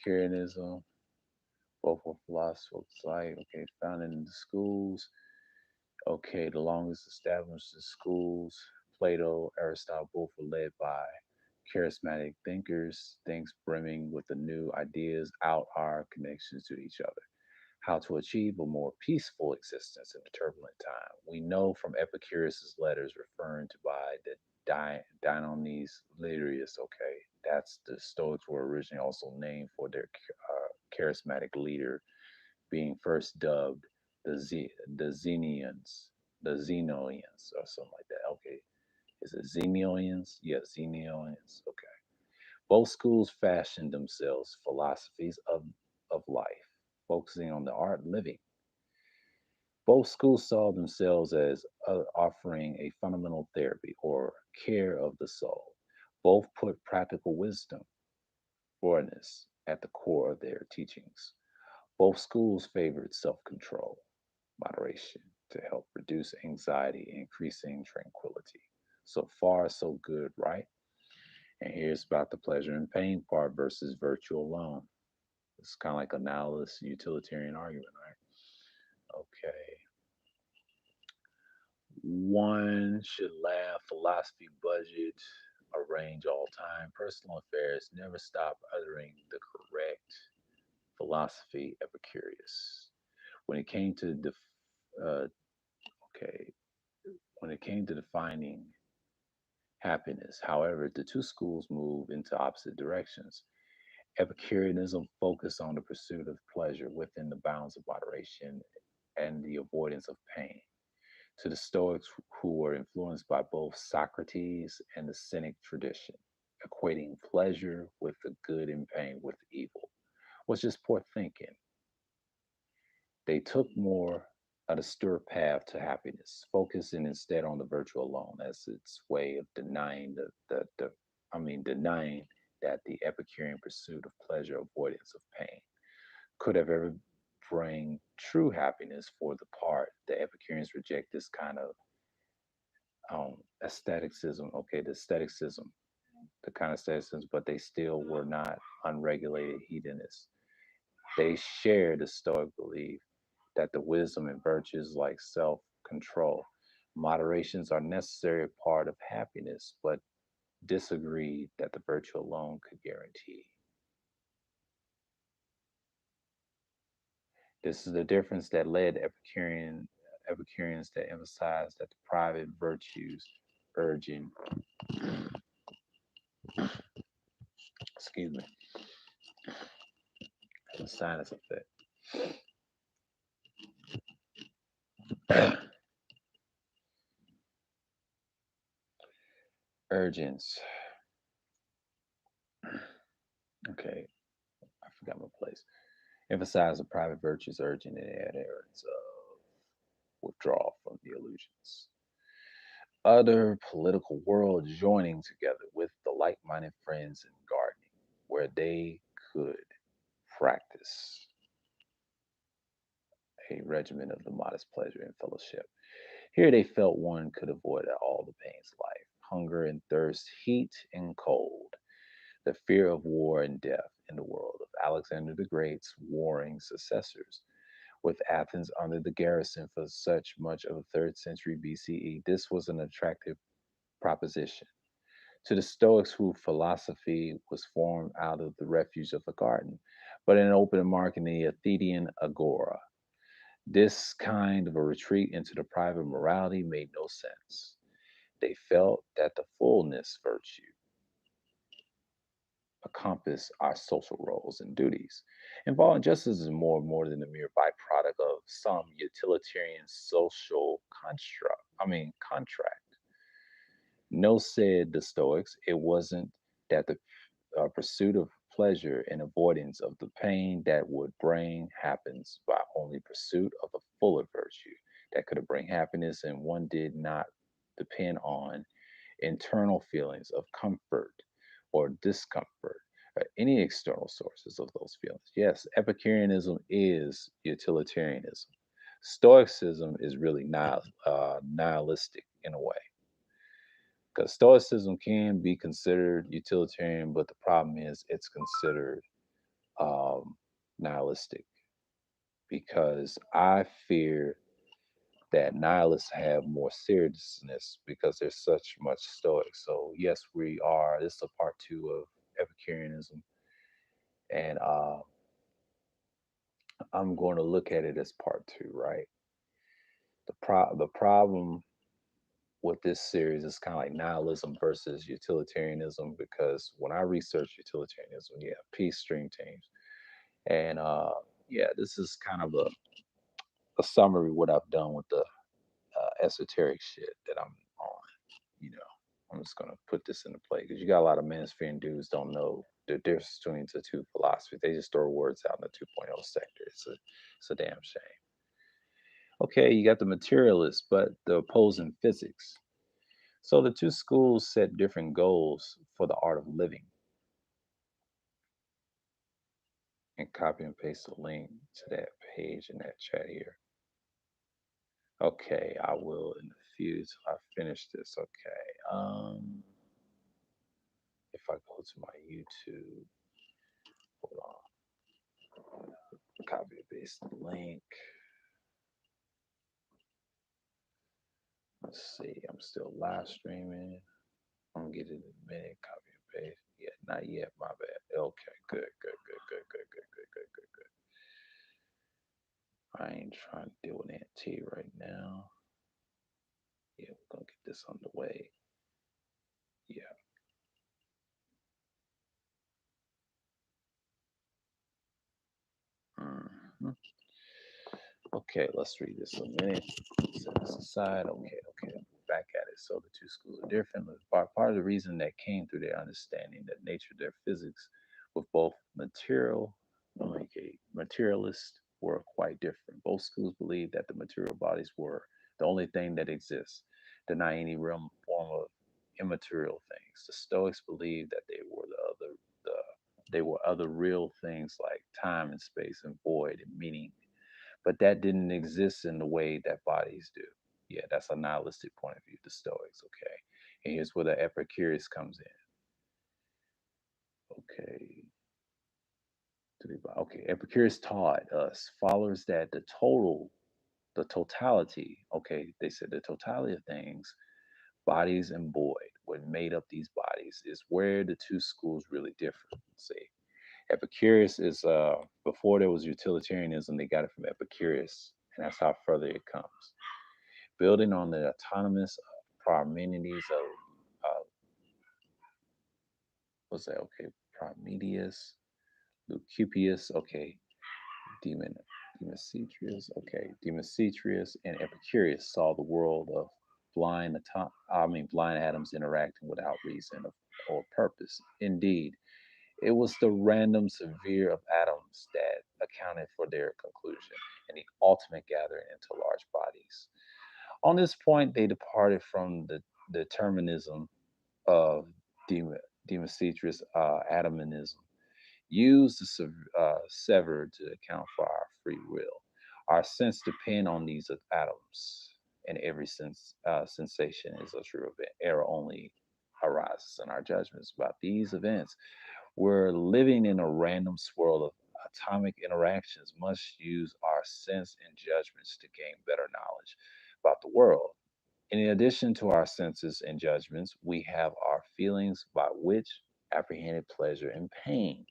Epicureanism, both were philosophers like, okay, founded in the schools. Okay, the longest established schools, Plato, Aristotle, both were led by charismatic thinkers, things brimming with the new ideas out our connections to each other. How to achieve a more peaceful existence in a turbulent time. We know from Epicurus's letters referring to by the Dionys Lyrius, okay, that's the Stoics were originally also named for their charismatic leader, being first dubbed the Xenians, the Xenoians, or something like that. Okay, is it Xenoians? Yeah, Xenoians. Okay. Both schools fashioned themselves philosophies of life, focusing on the art living. Both schools saw themselves as offering a fundamental therapy or care of the soul. Both put practical wisdom, awareness, at the core of their teachings. Both schools favored self control, moderation to help reduce anxiety, increasing tranquility. So far, so good, right? And here's about the pleasure and pain part versus virtue alone. It's kind of like a nihilist utilitarian argument, right? Okay. One should laugh, philosophy, budget, arrange all time, personal affairs, never stop uttering the correct philosophy, Epicurus. When it came to uh, okay, when it came to defining happiness, however, the two schools move into opposite directions. Epicureanism focused on the pursuit of pleasure within the bounds of moderation and the avoidance of pain. To the Stoics, who were influenced by both Socrates and the Cynic tradition, equating pleasure with the good and pain with evil, was just poor thinking. They took more of the Stoic path to happiness, focusing instead on the virtue alone as its way of denying denying that the Epicurean pursuit of pleasure, avoidance of pain, could have ever bring true happiness. For the part, the Epicureans reject this kind of aestheticism. Okay, the aestheticism, the kind of aestheticism, but they still were not unregulated hedonists. They shared the Stoic belief that the wisdom and virtues like self control, moderations are necessary part of happiness, but disagreed that the virtue alone could guarantee. This is the difference that led Epicureans to emphasize that the private virtues urging, excuse me, a sinus effect. Urgence. Okay, I forgot my place. Emphasize the private virtues urging and adherence of withdrawal from the illusions. Other political world joining together with the like minded friends in gardening, where they could practice a regimen of the modest pleasure and fellowship. Here they felt one could avoid all the pains of life, hunger and thirst, heat and cold, the fear of war and death in the world of Alexander the Great's warring successors. With Athens under the garrison for such much of the third century BCE, this was an attractive proposition. To the Stoics, whose philosophy was formed out of the refuge of the garden, but in an open mark in the Athenian agora, this kind of a retreat into the private morality made no sense. They felt that the fullness virtue encompass our social roles and duties. Involving justice is more than a mere byproduct of some utilitarian social contract. No, said the Stoics, it wasn't that the pursuit of pleasure and avoidance of the pain that would bring happens by only pursuit of the fuller virtue that could bring happiness, and one did not depend on internal feelings of comfort or discomfort or any external sources of those feelings. Yes, Epicureanism is utilitarianism. Stoicism is really nihilistic in a way. Because Stoicism can be considered utilitarian, but the problem is it's considered um, nihilistic because I fear that nihilists have more seriousness because there's such much stoic. So yes, we are. This is a part two of Epicureanism, and I'm going to look at it as part two. Right. The problem with this series is kind of like nihilism versus utilitarianism because when I research utilitarianism, yeah, peace stream teams, and yeah, this is kind of a summary of what I've done with the esoteric shit that I'm on. You know, I'm just gonna put this into play because you got a lot of manosphere dudes don't know the difference between the two philosophies. They just throw words out in the 2.0 sector. It's a damn shame. Okay, you got the materialists, but the opposing physics. So the two schools set different goals for the art of living. And copy and paste the link to that page in that chat here. Okay, I will in a few till I finish this. Okay. If I go to my YouTube, hold on, copy and paste the link. Let's see, I'm still live streaming. I'm gonna get it in a minute. Copy and paste. Yeah, not yet. My bad. Okay, good, good, good, good, good, good, good, good, good, good. I ain't trying to deal with NT right now. Yeah, we're gonna get this underway. Yeah. Mhm. Okay, let's read this a minute. Set this aside. Okay, okay. Back at it. So the two schools are different. Part of the reason that came through their understanding that nature, their physics, with both materialist were quite different. Both schools believed that the material bodies were the only thing that exists, deny any real form of immaterial things. The Stoics believed that the they were other real things like time and space and void and meaning, but that didn't exist in the way that bodies do. Yeah, that's a nihilistic point of view, the Stoics, okay? And here's where the Epicurus comes in. Okay. Okay, Epicurus taught us followers that the totality, okay, they said the totality of things, bodies and void, what made up these bodies, is where the two schools really differ. See, Epicurus is before there was utilitarianism, they got it from Epicurus, and that's how further it comes. Building on the autonomous Parmenides of what's that? Okay, Parmenides, Leucippus, okay, Demon, Demetrius, okay, Demetrius and Epicurus saw the world of blind atoms interacting without reason or purpose. Indeed, it was the random sphere of atoms that accounted for their conclusion and the ultimate gathering into large bodies. On this point, they departed from the determinism of Demetrius atomism, used the sever to account for our free will. Our sense depend on these atoms, and every sensation is a true event. Error only arises in our judgments about these events. We're living in a random swirl of atomic interactions, must use our sense and judgments to gain better knowledge about the world. In addition to our senses and judgments, we have our feelings by which apprehended pleasure and pain.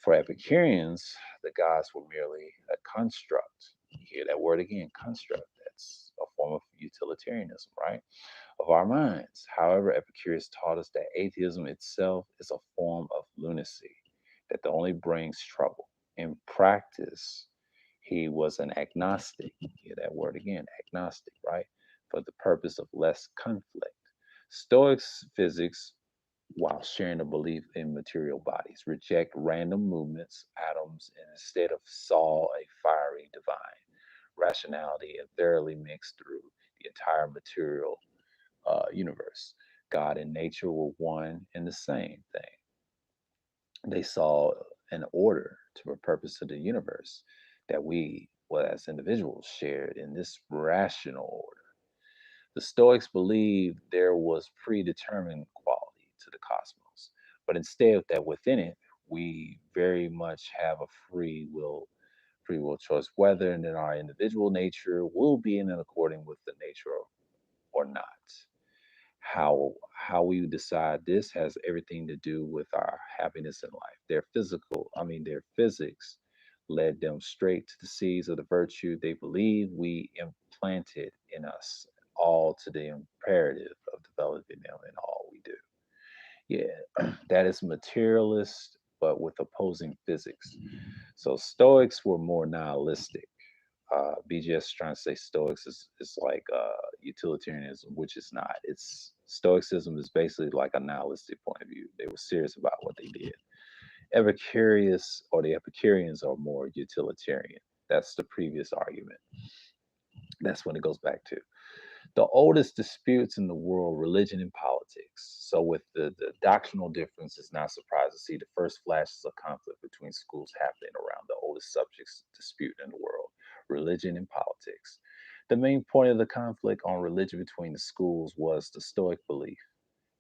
For Epicureans, the gods were merely a construct. You hear that word again, construct. That's a form of utilitarianism, right? Of our minds. However, Epicurus taught us that atheism itself is a form of lunacy that only brings trouble. In practice, he was an agnostic. You hear that word again, agnostic, right? For the purpose of less conflict. Stoics physics, while sharing a belief in material bodies, reject random movements, atoms, and instead of saw a fiery divine rationality and thoroughly mixed through the entire material universe. God and nature were one and the same thing. They saw an order to a purpose of the universe that we, well, as individuals, shared in this rational order. The Stoics believed there was predetermined quality to the cosmos, but instead that within it we very much have a free will choice, whether in our individual nature will be in according with the nature or not. How we decide this has everything to do with our happiness in life. Their physics led them straight to the seeds of the virtue they believe we implanted in us, all to the imperative of developing them in all we do. Yeah, that is materialist, but with opposing physics. So Stoics were more nihilistic. BGS trying to say Stoics is like utilitarianism, which is not. It's Stoicism is basically like a nihilistic point of view. They were serious about what they did. Evercurious or the Epicureans are more utilitarian. That's the previous argument. That's when it goes back to the oldest disputes in the world, religion and politics. So, with the doctrinal difference, it's not surprising to see the first flashes of conflict between schools happening around the oldest subjects dispute in the world, religion and politics. The main point of the conflict on religion between the schools was the Stoic belief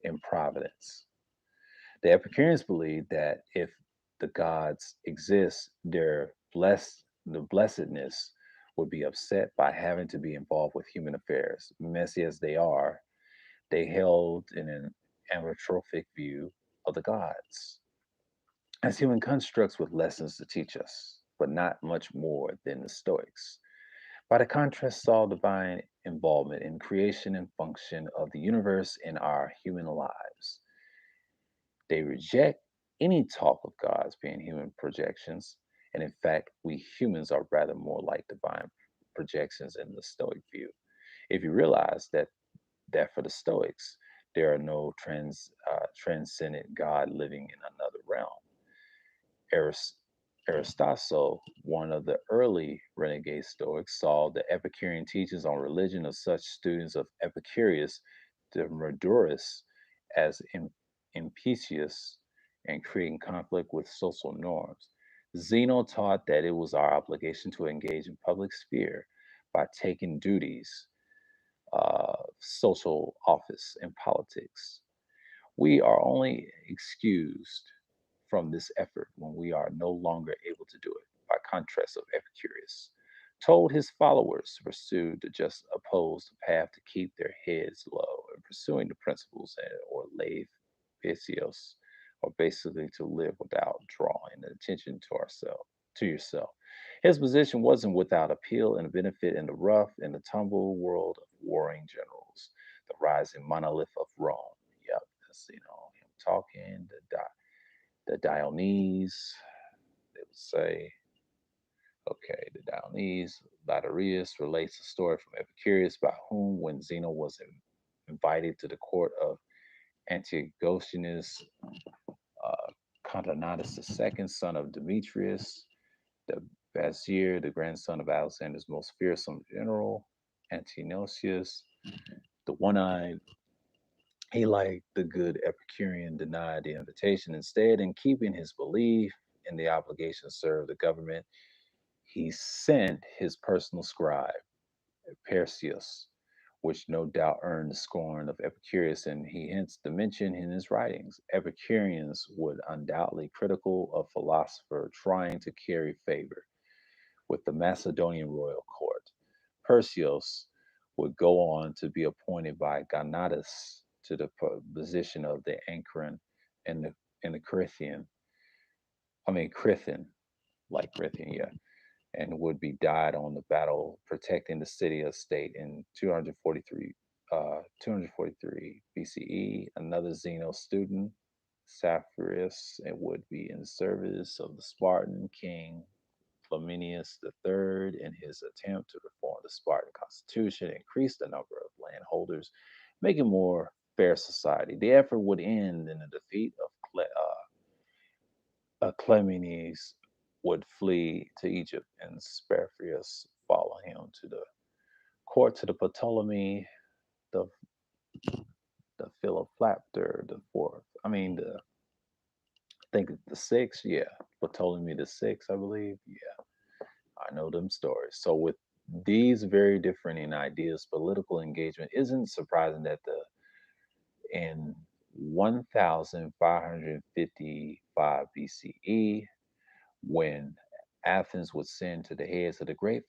in providence. The Epicureans believed that if the gods exist, the blessedness would be upset by having to be involved with human affairs. Messy as they are, they held in an anthropomorphic view of the gods as human constructs with lessons to teach us, but not much more than the Stoics. By the contrast, saw divine involvement in creation and function of the universe in our human lives. They reject any talk of gods being human projections, and in fact, we humans are rather more like divine projections in the Stoic view. If you realize that for the Stoics, there are no transcendent God living in another realm. Aris- Aristotle, one of the early renegade Stoics, saw the Epicurean teachings on religion of such students of Epicurus, Demodorus, as impetuous and creating conflict with social norms. Zeno taught that it was our obligation to engage in public sphere by taking duties, social office, and politics. We are only excused from this effort when we are no longer able to do it. By contrast of Epicurus, told his followers to pursue the just oppose the path to keep their heads low and pursuing the principles or lave pisios, or basically to live without drawing attention to yourself. His position wasn't without appeal and benefit in the rough and the tumble world of warring generals, the rising monolith of Rome. Yep, that's him talking, the Dionys, they would say, okay, the Dionys, Latarius relates a story from Epicurus by whom, when Zeno was invited to the court of Antigonus uh, Condonatus II, son of Demetrius, the Vizier, the grandson of Alexander's most fearsome general, Antinosius, the one-eyed. He, like the good Epicurean, denied the invitation. Instead, in keeping his belief in the obligation to serve the government, he sent his personal scribe, Perseus, which no doubt earned the scorn of Epicurus, and he hence the mention in his writings. Epicureans would undoubtedly critical of philosopher trying to carry favor with the Macedonian royal court. Perseus would go on to be appointed by Gonatas to the position of the Anchoran and the Crithian. Crithian, like Crithian, yeah, and would be died on the battle protecting the city of state in 243 BCE. Another Zeno student, Sapphirus, and would be in service of the Spartan king Flaminius III in his attempt to reform the Spartan constitution, increase the number of landholders, make a more fair society. The effort would end in the defeat of Clemenes would flee to Egypt, and Spercheius follow him to the court to the Ptolemy, the Philophlacter, the fourth. I think the sixth. Yeah, Ptolemy the sixth, I believe. Yeah, I know them stories. So with these very different in ideas, political engagement isn't surprising that the in 1555 BCE, when Athens would send to the heads of the great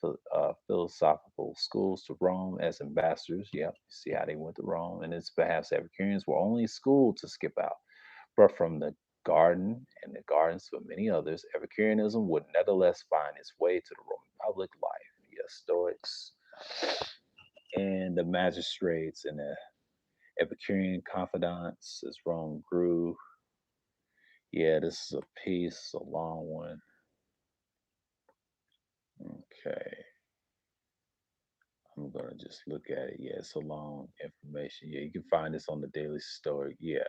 philosophical schools to Rome as ambassadors. Yep, you see how they went to Rome. And it's perhaps Epicureans were only schooled to skip out. But from the garden and the gardens for many others, Epicureanism would nevertheless find its way to the Roman public life. Yes, Stoics and the magistrates and the Epicurean confidants as Rome grew. Yeah, this is a piece, a long one. Okay. I'm gonna just look at it. Yeah, it's a long information. Yeah, you can find this on the Daily Stoic. Yeah,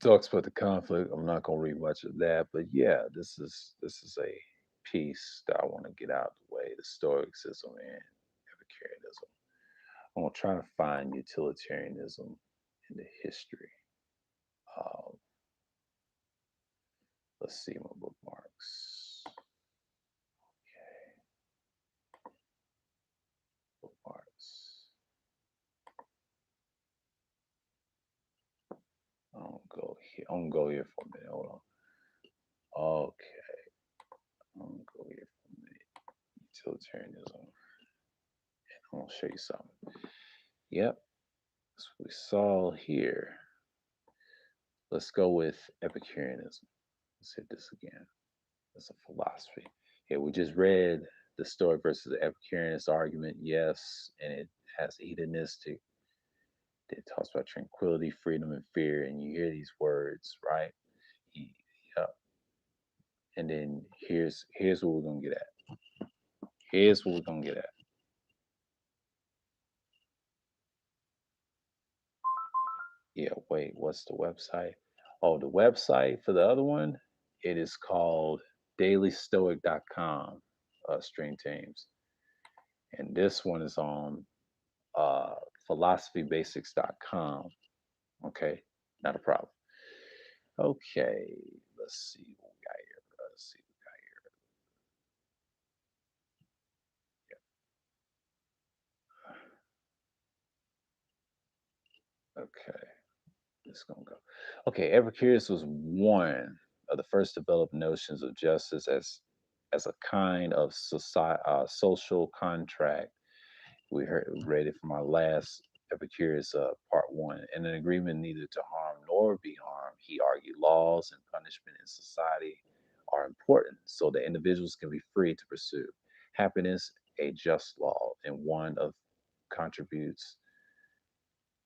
talks about the conflict. I'm not gonna read much of that, but yeah, this is a piece that I want to get out of the way. The Stoicism and Epicureanism. I'm gonna try to find utilitarianism in the history. Um, let's see my bookmarks. Okay, bookmarks. I'll go here. I'm gonna go here for a minute. Hold on. Okay, I'm gonna go here for a minute. Utilitarianism. I'm gonna show you something. Yep, that's what we saw here. Let's go with Epicureanism. Let's hit this again. It's a philosophy. Yeah, we just read the Stoic versus the Epicureanist argument. Yes, and it has hedonistic. It talks about tranquility, freedom, and fear, and you hear these words, right? Yep. And then here's what we're gonna get at. Here's what we're gonna get at. Yeah, wait, what's the website? Oh, the website for the other one, it is called dailystoic.com, stream teams. And this one is on uh, philosophybasics.com. Okay, not a problem. Okay, let's see what we got here. Let's see what we got here. Okay, it's gonna go. Okay, Epicurus was one of the first developed notions of justice as a kind of social contract. We read it from our last Epicurus part one. In an agreement neither to harm nor be harmed, he argued laws and punishment in society are important so that individuals can be free to pursue happiness, a just law, and one of contributes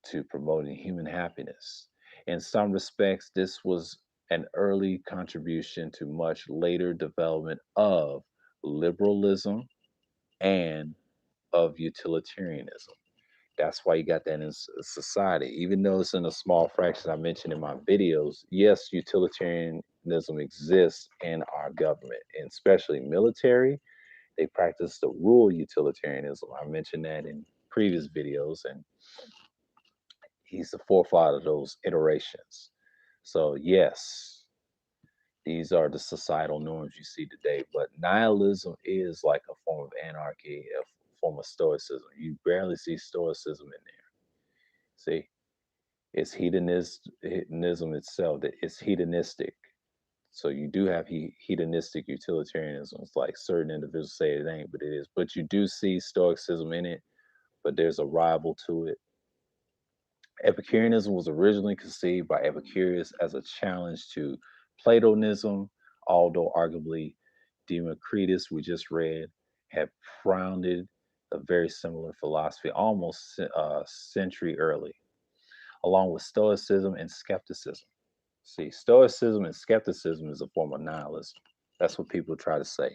to promoting human happiness. In some respects, this was an early contribution to much later development of liberalism and of utilitarianism. That's why you got that in society. Even though it's in a small fraction I mentioned in my videos, yes, utilitarianism exists in our government, and especially military. They practice the rule utilitarianism. I mentioned that in previous videos, and he's the forefather of those iterations. So, yes, these are the societal norms you see today. But nihilism is like a form of anarchy, a form of stoicism. You barely see stoicism in there. See, it's hedonism itself. That it's hedonistic. So you do have hedonistic utilitarianism. It's like certain individuals say it ain't, but it is. But you do see stoicism in it, but there's a rival to it. Epicureanism was originally conceived by Epicurus as a challenge to Platonism, although arguably Democritus, we just read, had founded a very similar philosophy almost a century early, along with Stoicism and skepticism. See, Stoicism and skepticism is a form of nihilism. That's what people try to say.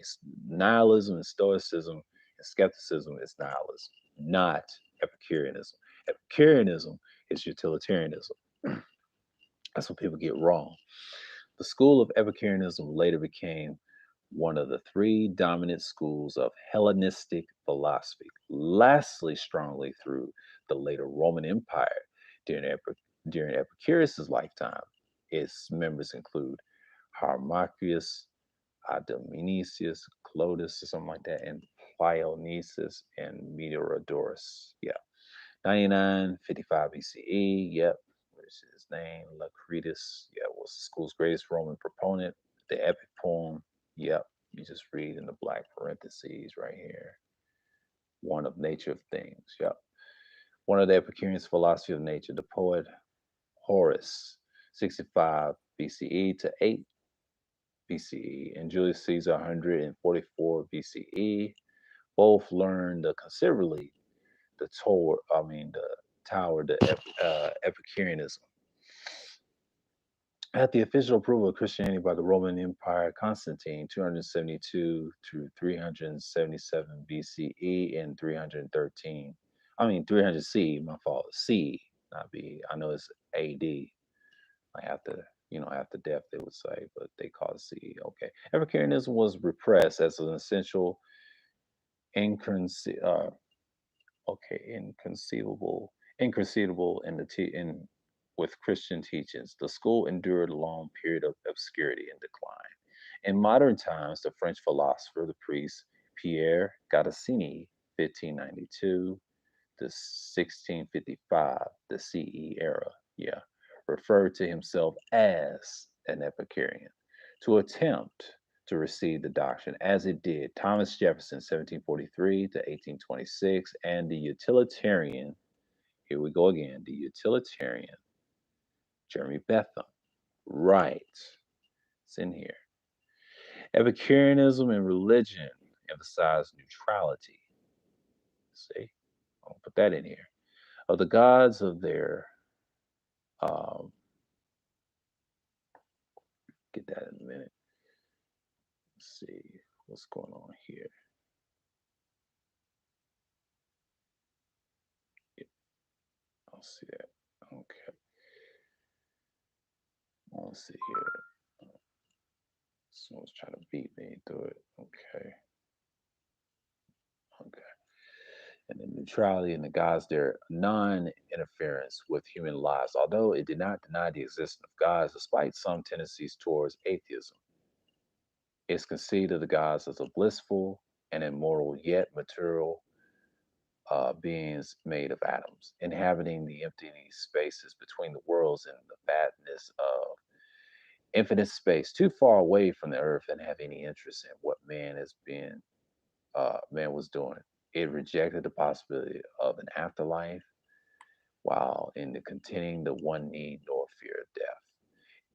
Nihilism and Stoicism and skepticism is nihilism, not Epicureanism. Epicureanism is utilitarianism. That's what people get wrong. The school of Epicureanism later became one of the three dominant schools of Hellenistic philosophy, lastly strongly through the later Roman Empire during, during Epicurus' lifetime. Its members include Harmachus, Dionysius, Clotus, or something like that, and Dionysius and Meteorodorus. Yeah. 99, 55 BCE. Yep. his name? Lucretius, yeah, was the school's greatest Roman proponent. The epic poem, yep, you just read in the black parentheses right here. One of nature of things, yep. One of the Epicureans' philosophy of nature, the poet Horace, 65 BCE to 8 BCE, and Julius Caesar, 144 BCE, both learned considerably the Tower, Epicureanism. At the official approval of Christianity by the Roman Empire, Constantine, 272 to 377 BCE and 300 C, my fault, C, not B. I know it's AD, like after death, they would say, but they call it C. Okay. Epicureanism was repressed as an essential, inconce- uh, inconceivable in with Christian teachings. The school endured a long period of obscurity and decline. In modern times, the French philosopher, the priest Pierre Gattacini, 1592 to 1655, the CE era, yeah, referred to himself as an Epicurean. To attempt to receive the doctrine as it did Thomas Jefferson, 1743 to 1826, and the utilitarian, here we go again, the utilitarian Jeremy Bentham. Right, it's in here. Epicureanism and religion emphasize neutrality. See, I'll put that in here. Of the gods of their, um, get that in a minute. Let's see what's going on here. Yeah, I'll see that. Okay, let's see here. Someone's trying to beat me through it. Okay, okay. And the neutrality in the gods, their non-interference with human lives, although it did not deny the existence of gods, despite some tendencies towards atheism. It's conceived of the gods as a blissful and immoral, yet material beings made of atoms, inhabiting the empty spaces between the worlds and the vastness of infinite space, too far away from the earth and have any interest in what man was doing. It rejected the possibility of an afterlife, while in the containing the one need nor fear of death.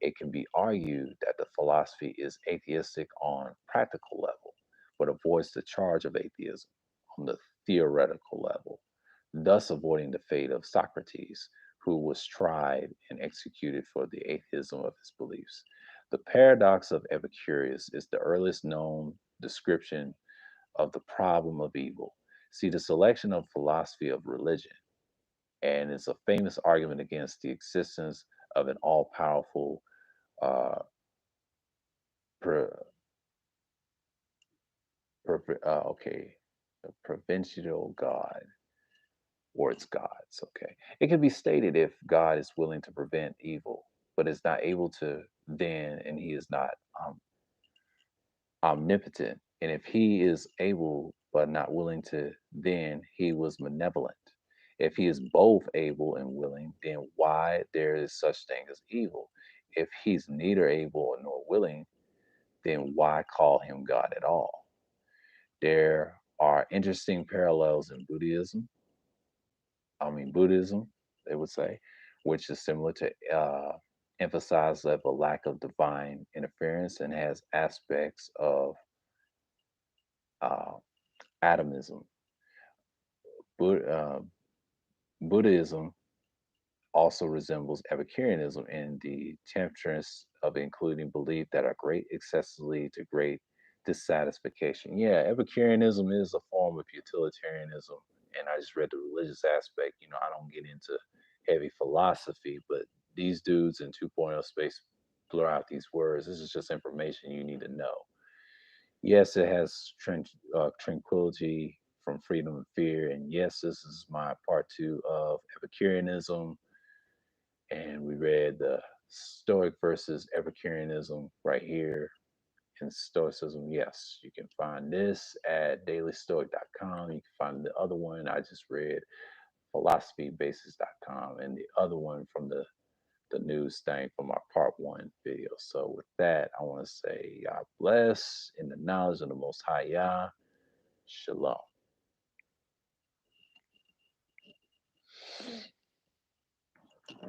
It can be argued that the philosophy is atheistic on practical level, but avoids the charge of atheism on the theoretical level, thus avoiding the fate of Socrates, who was tried and executed for the atheism of his beliefs. The paradox of Evercurious is the earliest known description of the problem of evil. See the selection of philosophy of religion, and it's a famous argument against the existence of an all-powerful uh, pre, okay, a provincial God or its gods. Okay, it can be stated if God is willing to prevent evil, but is not able to, then, and He is not omnipotent. And if He is able but not willing to, then He was malevolent. If He is both able and willing, then why there is such thing as evil? If He's neither able nor willing, then why call Him God at all? There are interesting parallels in Buddhism, they would say, which is similar to emphasize of a lack of divine interference and has aspects of uh, atomism. Bud- uh, Buddhism also resembles Epicureanism in the temperance of including belief that are great excessively to great dissatisfaction. Yeah, Epicureanism is a form of utilitarianism, and I just read the religious aspect. I don't get into heavy philosophy, but these dudes in 2.0 space blur out these words. This is just information you need to know. Yes, it has tranquility from freedom and fear, and yes, this is my part two of Epicureanism, and we read the Stoic versus Epicureanism right here in Stoicism. Yes, you can find this at dailystoic.com. You can find the other one I just read, philosophybasis.com, and the other one from the the news thing from our part one video. So with that, I want to say God bless in the knowledge of the Most High Yah. Shalom.